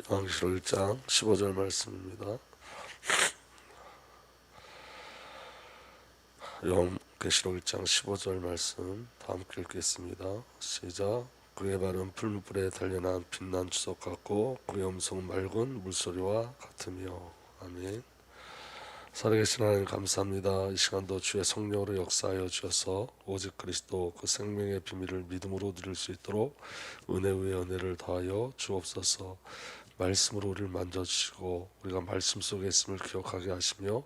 요한계시록 1장 15절 말씀입니다. 요한계시록 1장 15절 말씀 다 함께 읽겠습니다. 시작. 그의 발은 풀무불에 단련한 빛난 주석 같고 그의 음성은 맑은 물소리와 같으며. 아멘. 살아계신 하나님 감사합니다. 이 시간도 주의 성령으로 역사하여 주셔서 오직 그리스도 그 생명의 비밀을 믿음으로 누릴 수 있도록 은혜 위에 은혜를 더하여 주옵소서. 말씀으로 우리를 만져주시고 우리가 말씀 속에 있음을 기억하게 하시며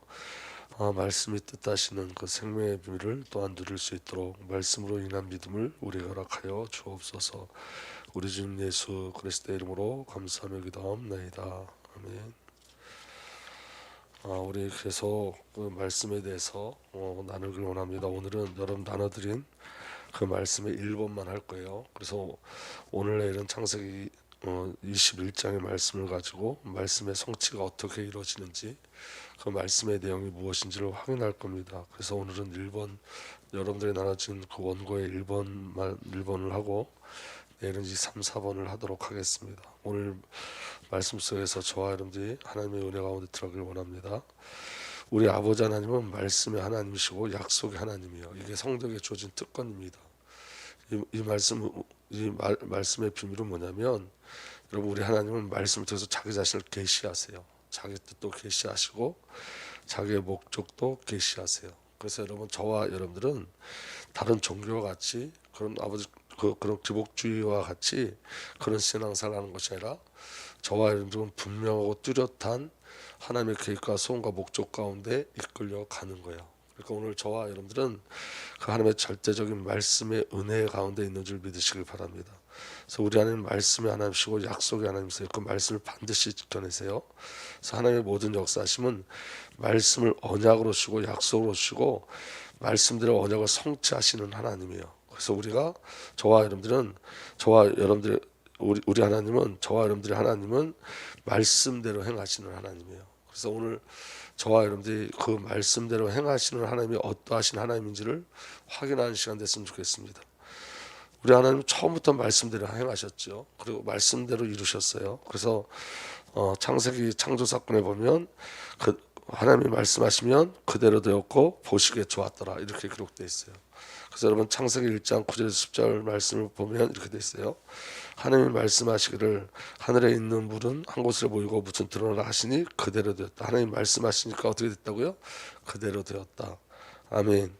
말씀이 뜻하시는 그 생명의 비밀을 또한 누릴 수 있도록 말씀으로 인한 믿음을 우리에게 허락하여 주옵소서. 우리 주님 예수 그리스도의 이름으로 감사하며 기도하옵나이다. 아멘. 우리 계속 그 말씀에 대해서 나누길 원합니다. 오늘은 여러분 나눠드린 그 말씀의 1번만 할 거예요. 그래서 오늘 내일은 창세기 21장의 말씀을 가지고 말씀의 성취가 어떻게 이루어지는지 그 말씀의 내용이 무엇인지를 확인할 겁니다. 그래서 오늘은 1번 여러분들이 나눠진 그 원고의 1번을 하고 내일은 2, 3, 4번을 하도록 하겠습니다. 오늘 말씀 속에서 저와 여러분들이 하나님의 은혜 가운데 들어가길 원합니다. 우리 아버지 하나님은 말씀의 하나님이시고 약속의 하나님이에요. 이게 성덕에 주어진 특권입니다. 이 말씀의 비밀은 뭐냐면 여러분 우리 하나님은 말씀을 통해서 자기 자신을 계시하세요. 자기 뜻도 계시하시고 자기의 목적도 계시하세요. 그래서 여러분 저와 여러분들은 다른 종교와 같이 그런 그런 기복주의와 같이 그런 신앙생활을 하는 것이 아니라 저와 여러분들은 분명하고 뚜렷한 하나님의 계획과 소원과 목적 가운데 이끌려 가는 거예요. 그러니까 오늘 저와 여러분들은 그 하나님의 절대적인 말씀의 은혜 가운데 있는 줄 믿으시길 바랍니다. 그래서 우리 하나님 말씀의 하나님이시고 약속의 하나님이세요. 그 말씀을 반드시 지켜내세요. 그래서 하나님의 모든 역사하심은 말씀을 언약으로 주시고 약속으로 주시고 말씀대로 언약을 성취하시는 하나님이에요. 그래서 저와 여러분들의 우리 하나님은 저와 여러분들의 하나님은 말씀대로 행하시는 하나님이에요. 그래서 오늘 저와 여러분들이 그 말씀대로 행하시는 하나님이 어떠하신 하나님인지를 확인하는 시간 됐으면 좋겠습니다. 우리 하나님 처음부터 말씀대로 행하셨죠. 그리고 말씀대로 이루셨어요. 그래서 창세기 창조 사건에 보면 그 하나님이 말씀하시면 그대로 되었고 보시기에 좋았더라 이렇게 기록되어 있어요. 그래서 여러분 창세기 1장 9절에서 10절 말씀을 보면 이렇게 되어 있어요. 하나님이 말씀하시기를 하늘에 있는 물은 한 곳으로 모이고 무슨 드러나라 하시니 그대로 되었다. 하나님이 말씀하시니까 어떻게 됐다고요? 그대로 되었다. 아멘.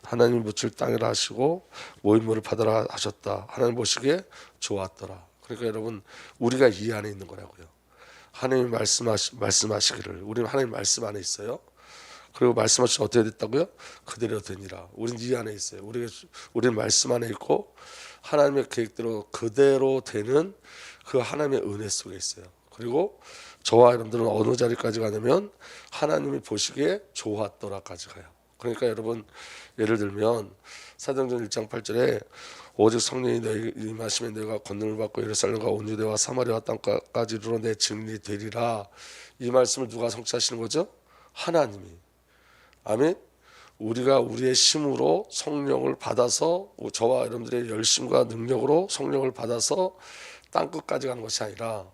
하나님이 묻힐 땅이라 하시고 모인 물을 바다라 하셨다. 하나님 보시기에 좋았더라. 그러니까 여러분 우리가 이 안에 있는 거라고요. 하나님이 말씀하시기를 우리는 하나님 말씀 안에 있어요. 그리고 말씀하시면 어떻게 됐다고요? 그대로 되니라. 우리는 이 안에 있어요. 우리는 말씀 안에 있고 하나님의 계획대로 그대로 되는 그 하나님의 은혜 속에 있어요. 그리고 저와 여러분들은 어느 자리까지 가냐면 하나님이 보시기에 좋았더라까지 가요. 그러니까 여러분 예를 들면 사도행전 1장 8절에 오직 성령이 너희 임하시면 너희가 권능을 받고 예루살렘과 온 유대와 사마리아 땅까지 이르러 내 증인이 되리라. 이 말씀을 누가 성취하시는 거죠? 하나님이. 아멘. 우리가 우리의 힘으로 성령을 받아서 저와 여러분들의 열심과 능력으로 성령을 받아서 땅끝까지 가는 것이 아니라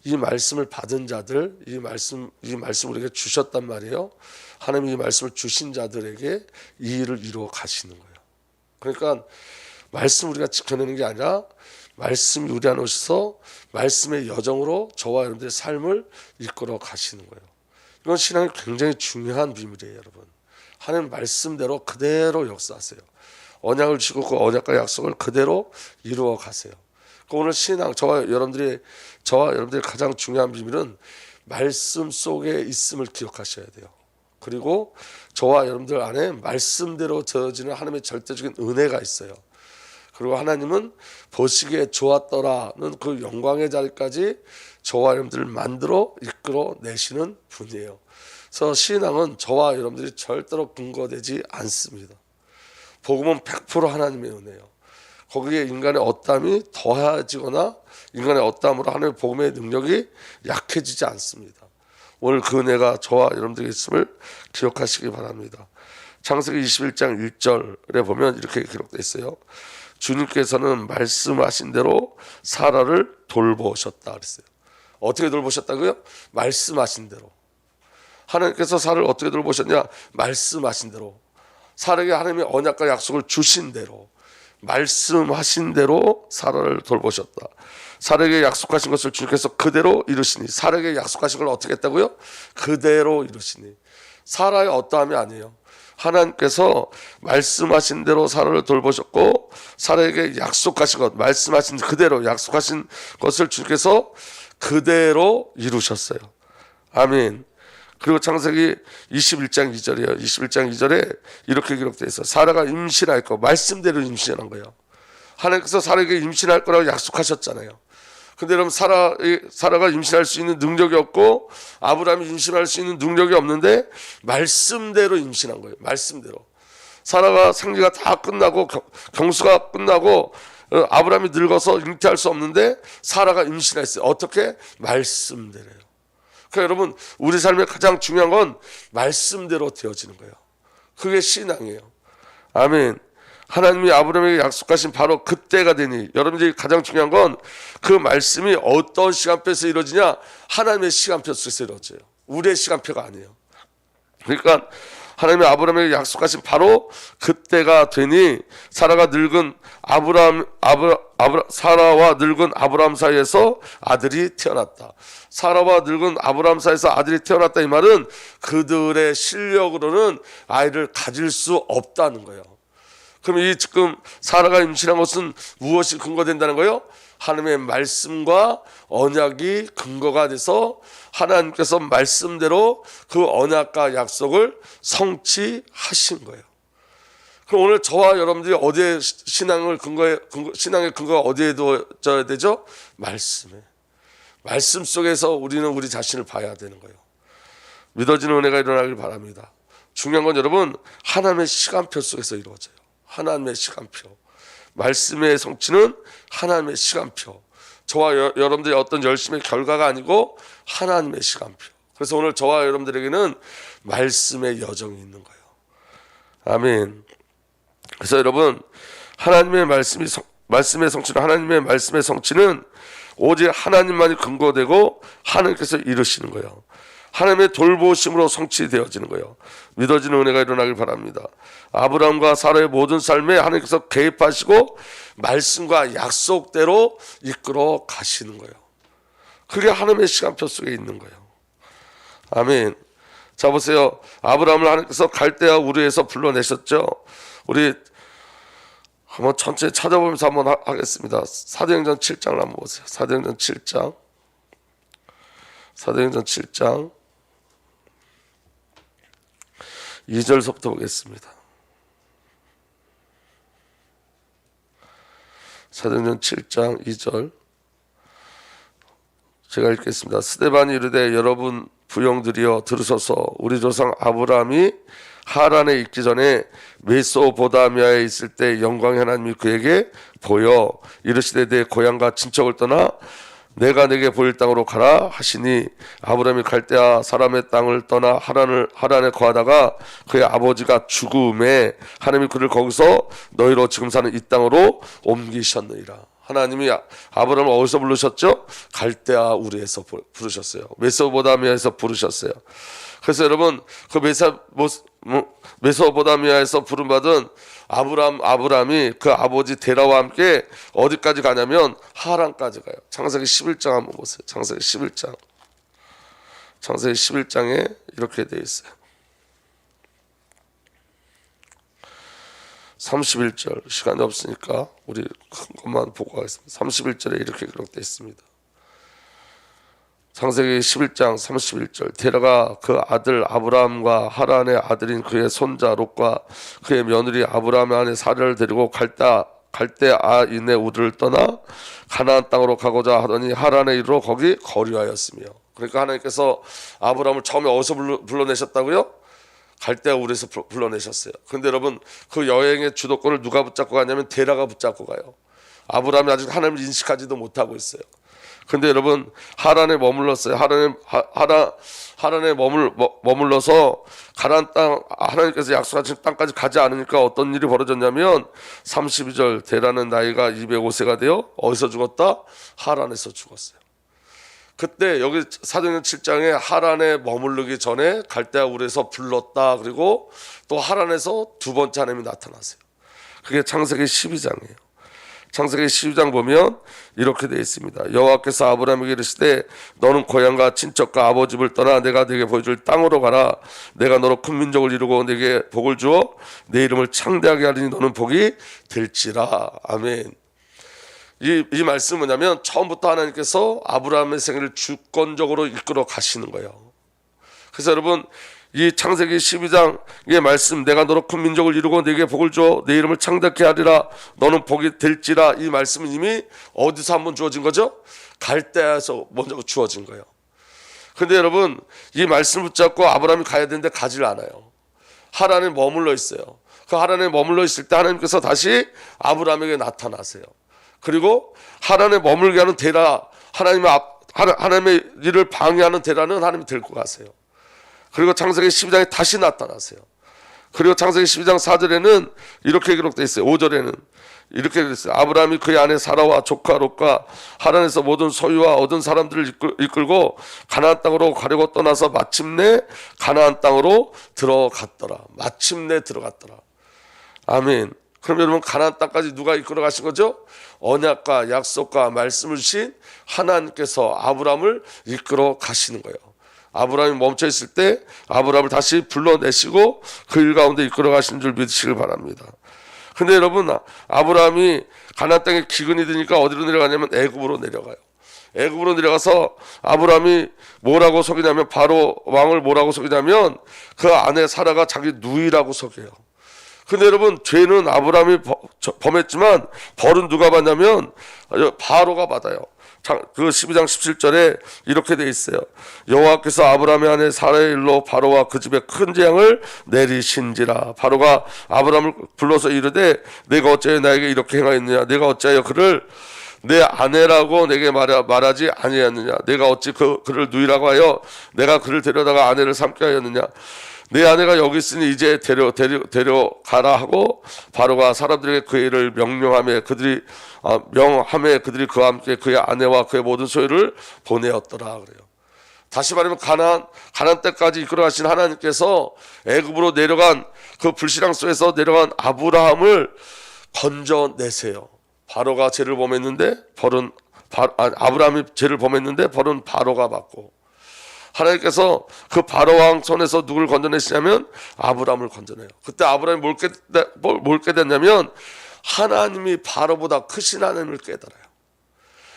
이 말씀을 받은 자들, 이 말씀 우리에게 주셨단 말이에요. 하나님이 이 말씀을 주신 자들에게 이 일을 이루어 가시는 거예요. 그러니까 말씀 우리가 지켜내는 게 아니라 말씀이 우리 안에 오셔서 말씀의 여정으로 저와 여러분들의 삶을 이끌어 가시는 거예요. 이건 신앙이 굉장히 중요한 비밀이에요, 여러분. 하나님 말씀대로 그대로 역사하세요. 언약을 주시고 그 언약과 약속을 그대로 이루어 가세요. 오늘 신앙 저와 여러분들의 가장 중요한 비밀은 말씀 속에 있음을 기억하셔야 돼요. 그리고 저와 여러분들 안에 말씀대로 저어지는 하나님의 절대적인 은혜가 있어요. 그리고 하나님은 보시기에 좋았더라는 그 영광의 자리까지 저와 여러분들을 만들어 이끌어 내시는 분이에요. 그래서 신앙은 저와 여러분들이 절대로 근거되지 않습니다. 복음은 100% 하나님의 은혜예요. 거기에 인간의 어땀이 더해지거나 인간의 어땀으로 하나님의 복음의 능력이 약해지지 않습니다. 오늘 그 은혜가 저와 여러분들에게 있음을 기억하시기 바랍니다. 창세기 21장 1절에 보면 이렇게 기록되어 있어요. 주님께서는 말씀하신 대로 사라를 돌보셨다 그랬어요. 어떻게 돌보셨다고요? 말씀하신 대로. 하나님께서 사라를 어떻게 돌보셨냐? 말씀하신 대로. 사라에게 하나님의 언약과 약속을 주신 대로, 말씀하신 대로 사라를 돌보셨다. 사라에게 약속하신 것을 주님께서 그대로 이루시니, 사라에게 약속하신 걸 어떻게 했다고요? 그대로 이루시니. 사라의 어떠함이 아니에요. 하나님께서 말씀하신 대로 사라를 돌보셨고, 사라에게 약속하신 것, 말씀하신 그대로 약속하신 것을 주님께서 그대로 이루셨어요. 아멘. 그리고 창세기 21장 2절이에요. 21장 2절에 이렇게 기록되어 있어요. 사라가 임신할 거, 말씀대로 임신한 거예요. 하나님께서 사라에게 임신할 거라고 약속하셨잖아요. 근데 여러분, 사라가 임신할 수 있는 능력이 없고 아브라함이 임신할 수 있는 능력이 없는데 말씀대로 임신한 거예요. 말씀대로. 사라가 생리가 다 끝나고 경수가 끝나고 아브라함이 늙어서 잉태할 수 없는데 사라가 임신했어요. 어떻게? 말씀대로요. 그러니까 여러분, 우리 삶의 가장 중요한 건 말씀대로 되어지는 거예요. 그게 신앙이에요. 아멘. 하나님이 아브라함에게 약속하신 바로 그때가 되니, 여러분들이 가장 중요한 건 그 말씀이 어떤 시간표에서 이루어지냐? 하나님의 시간표 속에서 이루어져요. 우리의 시간표가 아니에요. 그러니까 하나님이 아브라함에게 약속하신 바로 그때가 되니, 사라가 늙은 사라와 늙은 아브라함 사이에서 아들이 태어났다. 사라와 늙은 아브라함 사이에서 아들이 태어났다, 이 말은 그들의 실력으로는 아이를 가질 수 없다는 거예요. 그럼 이 지금 사라가 임신한 것은 무엇이 근거된다는 거예요? 하나님의 말씀과 언약이 근거가 돼서 하나님께서 말씀대로 그 언약과 약속을 성취하신 거예요. 그럼 오늘 저와 여러분들이 어디에 신앙의 근거가 어디에 두어져야 되죠? 말씀에. 말씀 속에서 우리는 우리 자신을 봐야 되는 거예요. 믿어지는 은혜가 일어나길 바랍니다. 중요한 건 여러분, 하나님의 시간표 속에서 이루어져요. 하나님의 시간표. 말씀의 성취는 하나님의 시간표. 저와 여러분들의 어떤 열심의 결과가 아니고 하나님의 시간표. 그래서 오늘 저와 여러분들에게는 말씀의 여정이 있는 거예요. 아멘. 그래서 여러분, 하나님의 말씀의 성취는, 하나님의 말씀의 성취는 오직 하나님만이 근거되고 하나님께서 이루시는 거예요. 하나님의 돌보심으로 성취되어지는 거예요. 믿어지는 은혜가 일어나길 바랍니다. 아브라함과 사라의 모든 삶에 하나님께서 개입하시고 말씀과 약속대로 이끌어 가시는 거예요. 그게 하나님의 시간표 속에 있는 거예요. 아멘. 자, 보세요. 아브라함을 하나님께서 갈대아 우르에서 불러내셨죠. 우리 한번 천천히 찾아보면서 한번 하겠습니다. 사도행전 7장을 한번 보세요. 사도행전 7장. 사도행전 7장 2절서부터 보겠습니다. 사도행전 7장 2절 제가 읽겠습니다. 스데반이 이르되 여러분 부형들이여 들으소서. 우리 조상 아브라함이 하란에 있기 전에 메소보다미아에 있을 때 영광의 하나님이 그에게 보여 이르시되 내 고향과 친척을 떠나 내가 내게 보일 땅으로 가라 하시니, 아브라함이 갈대아 사람의 땅을 떠나 하란에 거하다가 그의 아버지가 죽음에 하나님이 그를 거기서 너희로 지금 사는 이 땅으로 옮기셨느니라. 하나님이 아브라함을 어디서 부르셨죠? 갈대아 우르에서 부르셨어요. 메소보다미아에서 부르셨어요. 그래서 여러분, 그 메소보다미아에서 부름받은 아브라함이 그 아버지 데라와 함께 어디까지 가냐면 하란까지 가요. 창세기 11장 한번 보세요. 창세기 11장. 창세기 11장에 이렇게 되어 있어요. 31절, 시간이 없으니까 우리 큰 것만 보고 가겠습니다. 31절에 이렇게 기록되어 있습니다. 창세기 11장 31절, 데라가 그 아들 아브라함과 하란의 아들인 그의 손자 롯과 그의 며느리 아브라함의 아내 사라를 데리고 갈대아인의 우르를 떠나 가나안 땅으로 가고자 하더니 하란에 이르러 거기 거류하였으며. 그러니까 하나님께서 아브라함을 처음에 어디서 불러내셨다고요? 갈대아 우르에서 불러내셨어요. 그런데 여러분, 그 여행의 주도권을 누가 붙잡고 가냐면 데라가 붙잡고 가요. 아브라함이 아직 하나님을 인식하지도 못하고 있어요. 근데 여러분 하란에 머물렀어요. 하란에 머물러서 가나안 땅, 하나님께서 약속하신 땅까지 가지 않으니까 어떤 일이 벌어졌냐면 32절 데라는 나이가 205세가 되어 어디서 죽었다? 하란에서 죽었어요. 그때 여기 사도행전 7장에 하란에 머무르기 전에 갈대아 울에서 불렀다. 그리고 또 하란에서 두 번째 하나님이 나타나세요. 그게 창세기 12장이에요. 창세기 12장 보면 이렇게 되어 있습니다. 여호와께서 아브라함에게 이르시되 너는 고향과 친척과 아버지 집을 떠나 내가 네게 보여줄 땅으로 가라. 내가 너로 큰 민족을 이루고 네게 복을 주어 내 이름을 창대하게 하리니 너는 복이 될지라. 아멘. 이 말씀은 뭐냐면 처음부터 하나님께서 아브라함의 생애를 주권적으로 이끌어 가시는 거예요. 그래서 여러분 이 창세기 12장의 말씀, 내가 너로 큰 민족을 이루고 네게 복을 줘 내 이름을 창대하게 하리라 너는 복이 될지라, 이 말씀은 이미 어디서 한번 주어진 거죠? 갈대아에서 먼저 주어진 거예요. 근데 여러분 이 말씀을 붙잡고 아브라함이 가야 되는데 가질 않아요. 하란에 머물러 있어요. 그 하란에 머물러 있을 때 하나님께서 다시 아브라함에게 나타나세요. 그리고 하란에 머물게 하는 데라, 하나님의 일을 방해하는 데라는 하나님이 데리고 가세요. 그리고 창세기 12장에 다시 나타나세요. 그리고 창세기 12장 4절에는 이렇게 기록되어 있어요. 5절에는 이렇게 되어 있어요. 아브라함이 그의 아내 사라와 조카 롯과 하란에서 모든 소유와 얻은 사람들을 이끌고 가나안 땅으로 가려고 떠나서 마침내 가나안 땅으로 들어갔더라. 마침내 들어갔더라. 아멘. 그럼 여러분 가나안 땅까지 누가 이끌어 가신 거죠? 언약과 약속과 말씀을 주신 하나님께서 아브라함을 이끌어 가시는 거예요. 아브라함이 멈춰 있을 때 아브라함을 다시 불러내시고 그 일 가운데 이끌어 가시는 줄 믿으시길 바랍니다. 근데 여러분 아브라함이 가나안 땅에 기근이 드니까 어디로 내려가냐면 애굽으로 내려가요. 애굽으로 내려가서 아브라함이 뭐라고 속이냐면, 바로 왕을 뭐라고 속이냐면 그 아내 사라가 자기 누이라고 속여요. 근데 여러분 죄는 아브라함이 범했지만 벌은 누가 받냐면 바로가 받아요. 그 12장 17절에 이렇게 돼 있어요. 여호와께서 아브라함의 아내 사라의 일로 바로와 그 집에 큰 재앙을 내리신지라. 바로가 아브라함을 불러서 이르되 내가 어찌하여 나에게 이렇게 행하였느냐, 내가 어찌하여 그를 내 아내라고 내게 말하지 아니하였느냐, 내가 어찌 그를 누이라고 하여 내가 그를 데려다가 아내를 삼게 하였느냐, 내 아내가 여기 있으니 이제 데려가라 하고 바로가 사람들에게 그 일을 명령하며 그들이 그와 함께 그의 아내와 그의 모든 소유를 보내었더라 그래요. 다시 말하면 가나안 때까지 이끌어가신 하나님께서 애굽으로 내려간 그 불신앙 속에서 내려간 아브라함을 건져내세요. 바로가 죄를 범했는데 아브라함이 죄를 범했는데 벌은 바로가 받고, 하나님께서 그 바로왕 손에서 누굴 건져내시냐면 아브라함을 건져내요. 그때 아브라함이 뭘 깨닫냐면 하나님이 바로보다 크신 하나님을 깨달아요.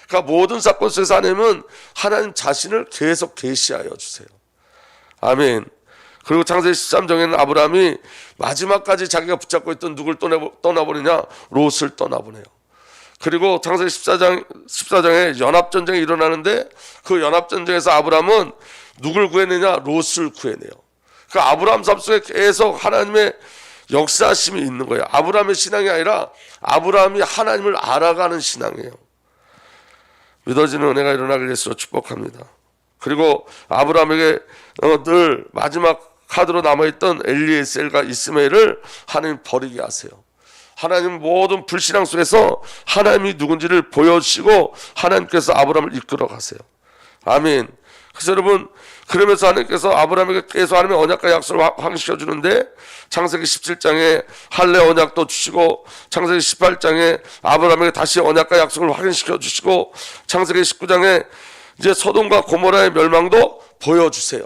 그러니까 모든 사건 속에서 하나님은 하나님 자신을 계속 계시하여 주세요. 아멘. 그리고 창세기 13장에는 아브라함이 마지막까지 자기가 붙잡고 있던 누굴 떠나보내냐? 롯을 떠나보내요. 그리고 창세기 14장에 연합전쟁이 일어나는데 그 연합전쟁에서 아브라함은 누굴 구해내냐? 롯을 구해내요. 그 아브라함 삶 속에 계속 하나님의 역사심이 있는 거예요. 아브라함의 신앙이 아니라 아브라함이 하나님을 알아가는 신앙이에요. 믿어지는 은혜가 일어나길 예수로 축복합니다. 그리고 아브라함에게 늘 마지막 카드로 남아있던 엘리에셀과 이스마엘을 하나님 버리게 하세요. 하나님 모든 불신앙 속에서 하나님이 누군지를 보여주시고 하나님께서 아브라함을 이끌어 가세요. 아멘. 그래서 여러분, 그러면서 하나님께서 아브라함에게 계속 하나님의 언약과 약속을 확인시켜 주는데 창세기 17장에 할례 언약도 주시고, 창세기 18장에 아브라함에게 다시 언약과 약속을 확인시켜 주시고, 창세기 19장에 이제 소돔과 고모라의 멸망도 보여주세요.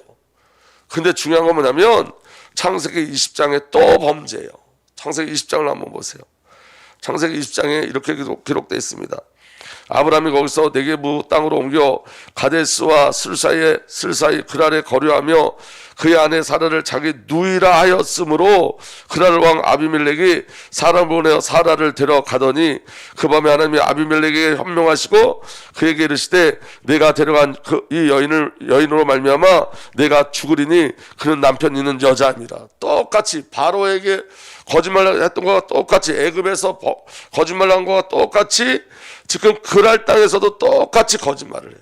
근데 중요한 건 뭐냐면 창세기 20장에 또 범죄예요. 창세기 20장을 한번 보세요. 창세기 20장에 이렇게 기록되어 있습니다. 아브라함이 거기서 네게부 땅으로 옮겨 가데스와 슬 사이 그랄에 거류하며 그의 아내 사라를 자기 누이라 하였으므로 그랄 왕 아비멜렉이 사람을 보내어 사라를 데려가더니 그 밤에 하나님이 아비멜렉에게 현명하시고 그에게 이르시되 내가 데려간 이 여인으로 말미암아 내가 죽으리니 그는 남편 있는 여자입니다. 똑같이 바로에게 거짓말했던 것과 똑같이, 애굽에서 거짓말한 것과 똑같이 지금 그랄 땅에서도 똑같이 거짓말을 해요.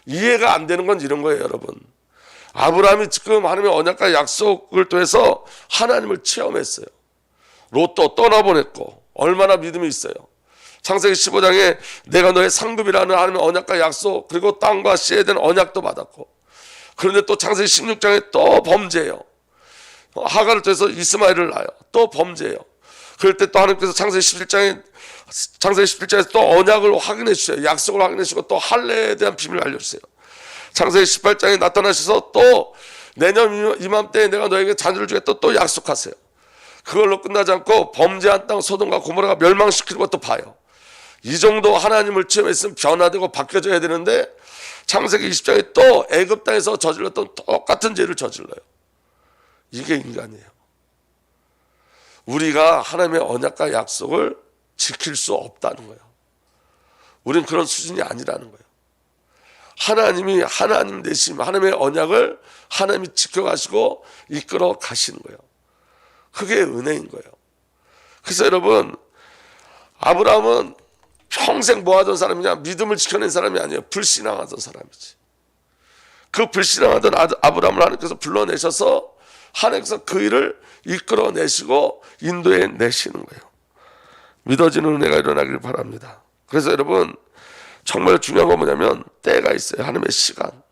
이해가 안 되는 건 이런 거예요, 여러분. 아브라함이 지금 하나님의 언약과 약속을 통해서 하나님을 체험했어요. 롯도 떠나보냈고 얼마나 믿음이 있어요. 창세기 15장에 내가 너의 상급이라는 하나님의 언약과 약속, 그리고 땅과 씨에 대한 언약도 받았고, 그런데 또 창세기 16장에 또 범죄해요. 하가를 통해서 이스마엘을 낳아요. 또 범죄해요. 그럴 때 또 하나님께서 창세기 17장에서 또 언약을 확인해 주세요. 약속을 확인해 주시고 또 할례에 대한 비밀을 알려주세요. 창세기 18장에 나타나셔서 또 내년 이맘때에 내가 너에게 자녀를 주겠다 또 약속하세요. 그걸로 끝나지 않고 범죄한 땅 소돔과 고모라가 멸망시키는 것도 봐요. 이 정도 하나님을 체험했으면 변화되고 바뀌어져야 되는데 창세기 20장에 또 애굽 땅에서 저질렀던 똑같은 죄를 저질러요. 이게 인간이에요. 우리가 하나님의 언약과 약속을 지킬 수 없다는 거예요. 우리는 그런 수준이 아니라는 거예요. 하나님이 하나님 되심, 하나님의 언약을 하나님이 지켜가시고 이끌어 가시는 거예요. 그게 은혜인 거예요. 그래서 여러분, 아브라함은 평생 뭐 하던 사람이냐? 믿음을 지켜낸 사람이 아니에요. 불신앙하던 사람이지. 그 불신앙하던 아브라함을 하나님께서 불러내셔서 하나님께서 그 일을 이끌어내시고 인도해 내시는 거예요. 믿어지는 은혜가 일어나길 바랍니다. 그래서 여러분, 정말 중요한 건 뭐냐면 때가 있어요. 하나님의 시간.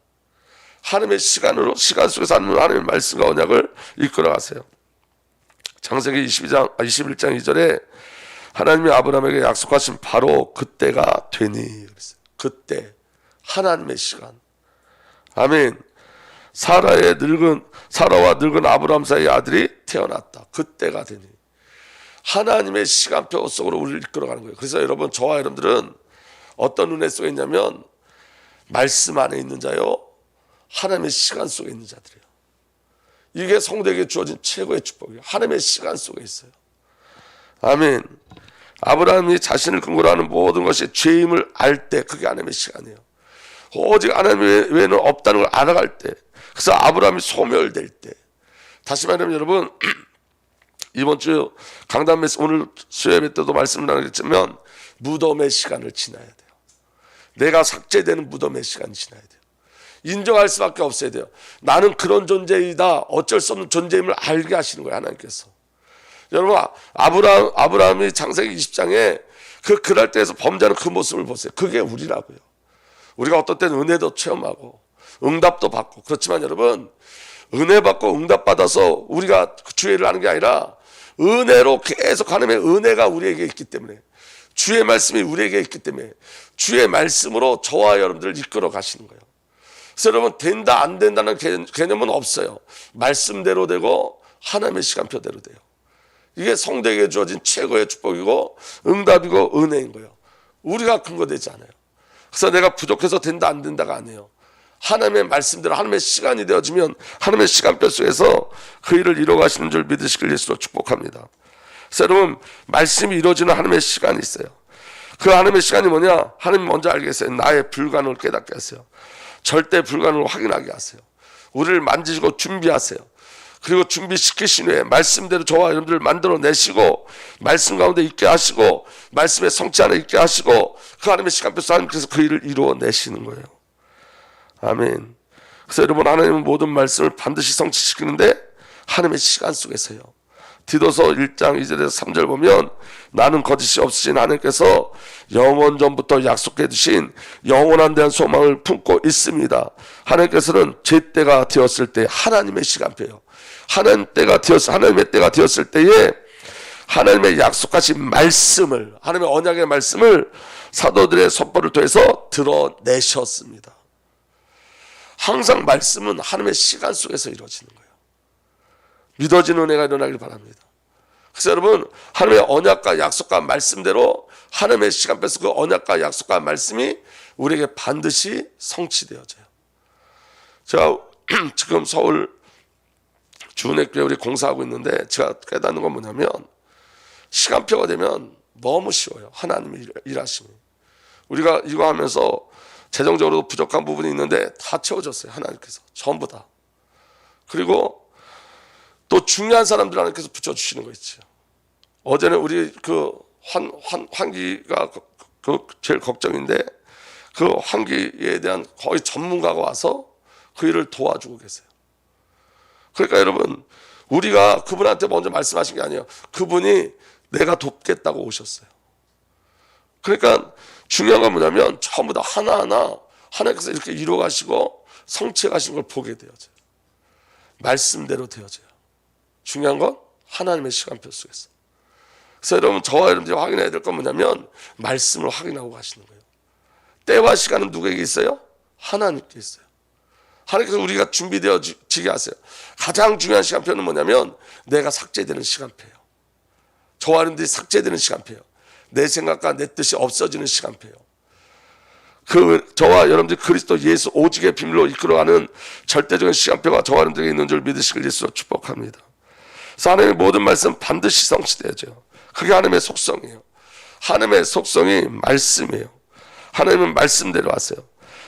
하나님의 시간으로, 시간 속에서 하나님의 말씀과 언약을 이끌어가세요. 창세기 21장 2절에 하나님이 아브라함에게 약속하신 바로 그때가 되니 그랬어요. 그때 하나님의 시간. 아멘. 사라와 늙은 아브라함 사이의 아들이 태어났다. 그때가 되니. 하나님의 시간표 속으로 우리를 이끌어가는 거예요. 그래서 여러분, 저와 여러분들은 어떤 은혜 속에 있냐면 말씀 안에 있는 자요, 하나님의 시간 속에 있는 자들이에요. 이게 성도에게 주어진 최고의 축복이에요. 하나님의 시간 속에 있어요. 아멘. 아브라함이 자신을 근거로 하는 모든 것이 죄임을 알 때, 그게 하나님의 시간이에요. 오직 하나님 외에는 없다는 걸 알아갈 때, 그래서 아브라함이 소멸될 때. 다시 말하면 여러분, 이번 주 강단 메시지, 오늘 수요예배 때도 말씀을 나누겠지만 무덤의 시간을 지나야 돼요. 내가 삭제되는 무덤의 시간이 지나야 돼요. 인정할 수밖에 없어야 돼요. 나는 그런 존재이다, 어쩔 수 없는 존재임을 알게 하시는 거예요, 하나님께서. 여러분, 아브라함이 창세기 20장에 그날 때에서 범죄하는 그 모습을 보세요. 그게 우리라고요. 우리가 어떤 때는 은혜도 체험하고 응답도 받고, 그렇지만 여러분, 은혜 받고 응답 받아서 우리가 주의 일을 하는 게 아니라 은혜로 계속 하나님의 은혜가 우리에게 있기 때문에, 주의 말씀이 우리에게 있기 때문에 주의 말씀으로 저와 여러분들을 이끌어 가시는 거예요. 그래서 여러분, 된다 안 된다는 개념은 없어요. 말씀대로 되고 하나님의 시간표대로 돼요. 이게 성도에게 주어진 최고의 축복이고 응답이고 은혜인 거예요. 우리가 근거되지 않아요. 그래서 내가 부족해서 된다 안 된다가 아니에요. 하나님의 말씀대로 하나님의 시간이 되어지면 하나님의 시간표 속에서 그 일을 이루어가시는 줄 믿으시길 예수로 축복합니다. 그래서 여러분, 말씀이 이루어지는 하나님의 시간이 있어요. 그 하나님의 시간이 뭐냐? 하나님 먼저 알게 하세요. 나의 불가능을 깨닫게 하세요. 절대 불가능을 확인하게 하세요. 우리를 만지시고 준비하세요. 그리고 준비시키신 후에 말씀대로 저와 여러분들을 만들어내시고 말씀 가운데 있게 하시고 말씀의 성취 안에 있게 하시고 그 하나님의 시간표에서 하나님께서 그 일을 이루어내시는 거예요. 아멘. 그래서 여러분, 하나님은 모든 말씀을 반드시 성취시키는데 하나님의 시간 속에서요. 디도서 1장 2절에서 3절 보면 나는 거짓이 없으신 하나님께서 영원 전부터 약속해 두신 영원한 대한 소망을 품고 있습니다. 하나님께서는 제 때가 되었을 때 하나님의 시간표예요. 하나님의 때가 되었을 때에 하나님의 약속하신 말씀을, 하나님의 언약의 말씀을 사도들의 선포를 통해서 드러내셨습니다. 항상 말씀은 하나님의 시간 속에서 이루어지는 거예요. 믿어지는 은혜가 일어나길 바랍니다. 그래서 여러분, 하나님의 언약과 약속과 말씀대로 하나님의 시간표에서 그 언약과 약속과 말씀이 우리에게 반드시 성취되어져요. 제가 지금 서울 주은혜교회 우리 공사하고 있는데 제가 깨닫는 건 뭐냐면 시간표가 되면 너무 쉬워요. 하나님의 일하심이. 우리가 이거 하면서 재정적으로 부족한 부분이 있는데 다 채워졌어요. 하나님께서 전부 다. 그리고 또 중요한 사람들 하나님께서 붙여주시는 거 있죠. 어제는 우리 그 환기가 제일 걱정인데, 그 환기에 대한 거의 전문가가 와서 그 일을 도와주고 계세요. 그러니까 여러분, 우리가 그분한테 먼저 말씀하신 게 아니에요. 그분이 내가 돕겠다고 오셨어요. 그러니까 중요한 건 뭐냐면 전부 다 하나하나 하나님께서 이렇게 이루어가시고 성취해 가신 걸 보게 되어져요. 말씀대로 되어져요. 중요한 건 하나님의 시간표 속에서. 그래서 여러분, 저와 여러분들이 확인해야 될 건 뭐냐면 말씀을 확인하고 가시는 거예요. 때와 시간은 누구에게 있어요? 하나님께 있어요. 하나님께서 우리가 준비되어지게 하세요. 가장 중요한 시간표는 뭐냐면 내가 삭제되는 시간표예요. 저와 여러분들이 삭제되는 시간표예요. 내 생각과 내 뜻이 없어지는 시간표예요. 저와 여러분들이 그리스도 예수 오직의 비밀로 이끌어가는 절대적인 시간표가 저와 여러분들에게 있는 줄 믿으시길 예수로 축복합니다. 그래서 하나님의 모든 말씀 반드시 성취되어져요. 그게 하나님의 속성이에요. 하나님의 속성이 말씀이에요. 하나님은 말씀대로 하세요.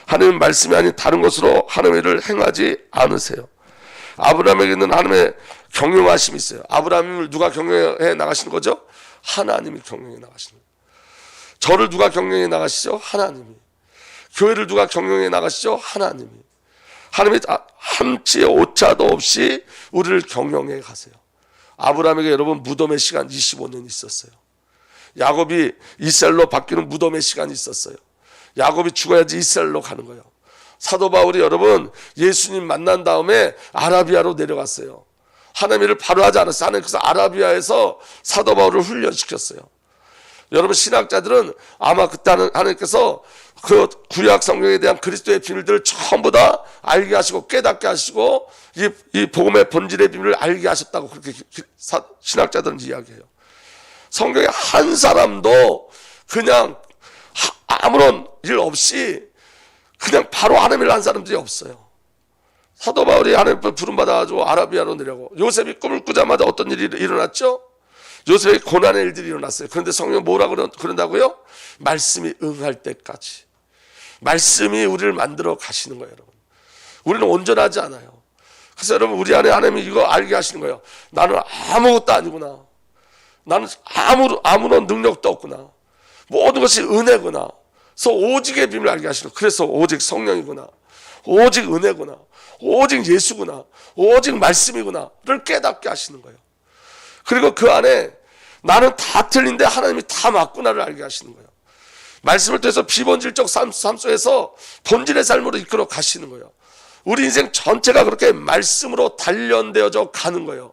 하나님은 말씀이 아닌 다른 것으로 하나님의 일을 행하지 않으세요. 아브라함에게는 하나님의 경영하심이 있어요. 아브라함을 누가 경영해 나가시는 거죠? 하나님이 경영해 나가시는 거예요. 저를 누가 경영해 나가시죠? 하나님이. 교회를 누가 경영해 나가시죠? 하나님이. 하나님이 한치의 오차도 없이 우리를 경영해 가세요. 아브라함에게 여러분 무덤의 시간 25년 있었어요. 야곱이 이스라엘로 바뀌는 무덤의 시간이 있었어요. 야곱이 죽어야지 이스라엘로 가는 거예요. 사도 바울이 여러분 예수님 만난 다음에 아라비아로 내려갔어요. 하나님을 바로 하지 않았어요. 하나님께서 아라비아에서 사도 바울을 훈련시켰어요. 여러분 신학자들은 아마 그때 하나님께서 그 구약 성경에 대한 그리스도의 비밀들을 전부 다 알게 하시고 깨닫게 하시고 이 복음의 본질의 비밀을 알게 하셨다고 그렇게 신학자들은 이야기해요. 성경에 한 사람도 그냥 아무런 일 없이 그냥 바로 하나님을 한 사람들이 없어요. 사도 바울이 하나님을 부름받아가지고 아라비아로 내려가고, 요셉이 꿈을 꾸자마자 어떤 일이 일어났죠? 요셉의 고난의 일들이 일어났어요. 그런데 성경은 뭐라고 그런다고요? 말씀이 응할 때까지. 말씀이 우리를 만들어 가시는 거예요, 여러분. 우리는 온전하지 않아요. 그래서 여러분, 우리 안에 하나님이 이거 알게 하시는 거예요. 나는 아무것도 아니구나. 나는 아무런 능력도 없구나. 모든 것이 은혜구나. 그래서 오직의 비밀을 알게 하시는 거예요. 그래서 오직 성령이구나. 오직 은혜구나. 오직 예수구나. 오직 말씀이구나를 깨닫게 하시는 거예요. 그리고 그 안에 나는 다 틀린데 하나님이 다 맞구나를 알게 하시는 거예요. 말씀을 통해서 비본질적 삶 속에서 본질의 삶으로 이끌어 가시는 거예요. 우리 인생 전체가 그렇게 말씀으로 단련되어져 가는 거예요.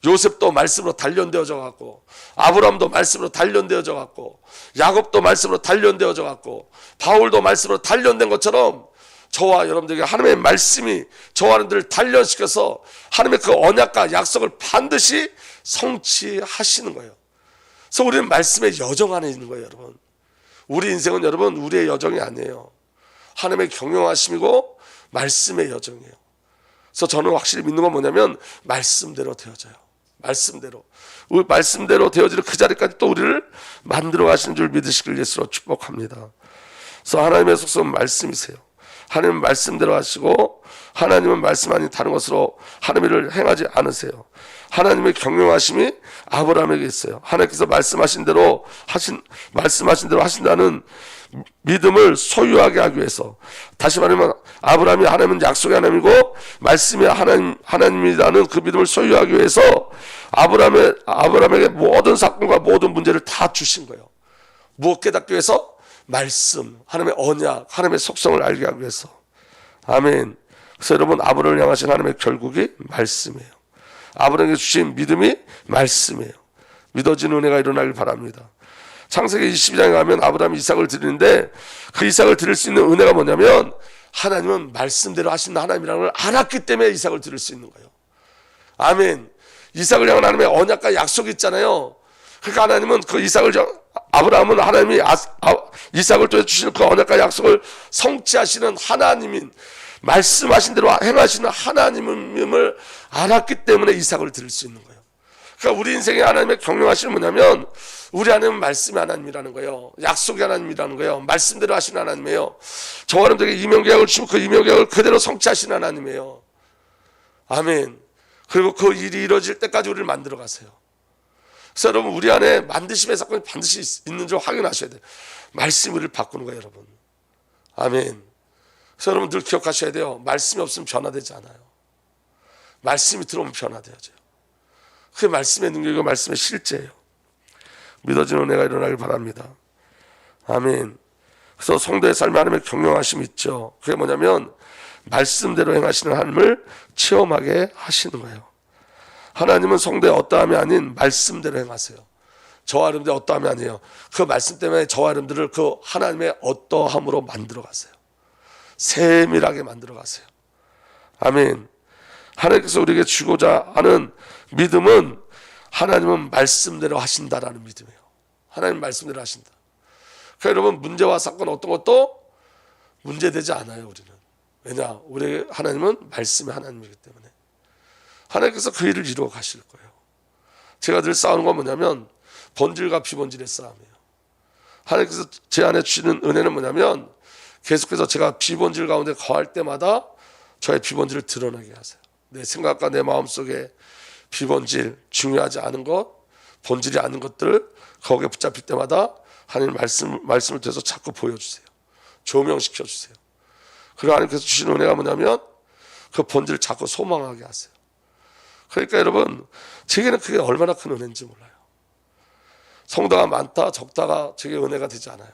요셉도 말씀으로 단련되어져 갔고, 아브라함도 말씀으로 단련되어져 갔고, 야곱도 말씀으로 단련되어져 갔고, 바울도 말씀으로 단련된 것처럼 저와 여러분들에게 하나님의 말씀이 저와 여러분들을 단련시켜서 하나님의 그 언약과 약속을 반드시 성취하시는 거예요. 그래서 우리는 말씀의 여정 안에 있는 거예요, 여러분. 우리 인생은 여러분 우리의 여정이 아니에요. 하나님의 경영하심이고 말씀의 여정이에요. 그래서 저는 확실히 믿는 건 뭐냐면 말씀대로 되어져요. 말씀대로 되어지는 그 자리까지 또 우리를 만들어 가시는 줄 믿으시길 예수로 축복합니다. 그래서 하나님의 속성은 말씀이세요. 하나님은 말씀대로 하시고 하나님은 말씀 아닌 다른 것으로 하나님의 일을 행하지 않으세요. 하나님의 경영하심이 아브라함에게 있어요. 하나님께서 말씀하신 대로 하신다는 믿음을 소유하게 하기 위해서, 다시 말하면 아브라함이 하나님은 약속의 하나님이고 말씀이 하나님이라는 그 믿음을 소유하기 위해서 아브라함에게 모든 사건과 모든 문제를 다 주신 거예요. 무엇 깨닫기 위해서? 말씀, 하나님의 언약, 하나님의 속성을 알게 하기 위해서. 아멘. 그래서 여러분, 아브라함을 향하신 하나님의 결국이 말씀이에요. 아브라함에게 주신 믿음이 말씀이에요. 믿어지는 은혜가 일어나길 바랍니다. 창세기 22장에 가면 아브라함이 이삭을 드리는데, 그 이삭을 드릴 수 있는 은혜가 뭐냐면 하나님은 말씀대로 하신다 하나님이라는 걸 알았기 때문에 이삭을 드릴 수 있는 거예요. 아멘. 이삭을 향한 하나님의 언약과 약속이 있잖아요. 그러니까 하나님은 그 아브라함은 하나님이 이삭을 통해 주시는 그 언약과 약속을 성취하시는 하나님인, 말씀하신 대로 행하시는 하나님임을 알았기 때문에 이삭을 드릴 수 있는 거예요. 그러니까 우리 인생의 하나님의 경영하시는 뭐냐면 우리 안에는 말씀이 하나님이라는 거예요. 약속이 하나님이라는 거예요. 말씀대로 하시는 하나님이에요. 저와 여러분들에게 이명계약을 주시고 그 이명계약을 그대로 성취하시는 하나님이에요. 아멘. 그리고 그 일이 이루어질 때까지 우리를 만들어 가세요. 그래서 여러분, 우리 안에 만드심의 사건이 반드시 있는 줄 확인하셔야 돼요. 말씀이 우리를 바꾸는 거예요, 여러분. 아멘. 그래서 여러분 늘 기억하셔야 돼요. 말씀이 없으면 변화되지 않아요. 말씀이 들어오면 변화되어져요. 그게 말씀의 능력이고 말씀의 실제예요. 믿어지는 은혜가 일어나길 바랍니다. 아멘. 그래서 성도의 삶에 하나님의 경영하심이 있죠. 그게 뭐냐면 말씀대로 행하시는 하나님을 체험하게 하시는 거예요. 하나님은 성도의 어떠함이 아닌 말씀대로 행하세요. 저와 여러분들의 어떠함이 아니에요. 그 말씀 때문에 저와 여러분들을 그 하나님의 어떠함으로 만들어 가세요. 세밀하게 만들어 가세요. 아멘. 하나님께서 우리에게 주고자 하는 믿음은 하나님은 말씀대로 하신다라는 믿음이에요. 하나님 말씀대로 하신다. 그러니까 여러분, 문제와 사건 어떤 것도 문제되지 않아요. 우리는. 왜냐? 우리 하나님은 말씀의 하나님이기 때문에 하나님께서 그 일을 이루어 가실 거예요. 제가 늘 싸우는 건 뭐냐면 본질과 비본질의 싸움이에요. 하나님께서 제 안에 주시는 은혜는 뭐냐면 계속해서 제가 비본질 가운데 거할 때마다 저의 비본질을 드러나게 하세요. 내 생각과 내 마음속에 비본질, 중요하지 않은 것, 본질이 아닌 것들 거기에 붙잡힐 때마다 하나님 말씀을 통해서 자꾸 보여주세요. 조명시켜 주세요. 그리고 하나님께서 주시는 은혜가 뭐냐면 그 본질을 자꾸 소망하게 하세요. 그러니까 여러분, 제게는 그게 얼마나 큰 은혜인지 몰라요. 성도가 많다 적다가 제게 은혜가 되지 않아요.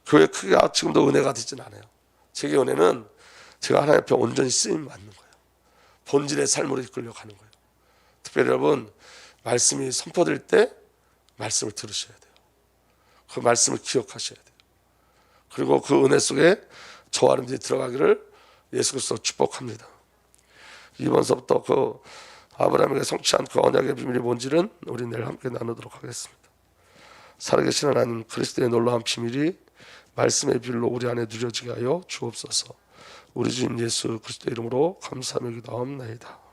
교회 크기가 지금도 은혜가 되진 않아요. 제게 은혜는 제가 하나님 앞에 온전히 쓰임 받는 거예요. 본질의 삶으로 이끌려 가는 거예요. 특별히 여러분, 말씀이 선포될 때 말씀을 들으셔야 돼요. 그 말씀을 기억하셔야 돼요. 그리고 그 은혜 속에 저와 여러분들이 들어가기를 예수 그리스도로 축복합니다. 이번서부터 그 아브라함에게 성취한 그 언약의 비밀이 뭔지는 우리 내일 함께 나누도록 하겠습니다. 살아계신 하나님, 그리스도의 놀라운 비밀이 말씀의 비밀로 우리 안에 누려지게 하여 주옵소서. 우리 주님 예수 그리스도의 이름으로 감사하며 기도하옵나이다.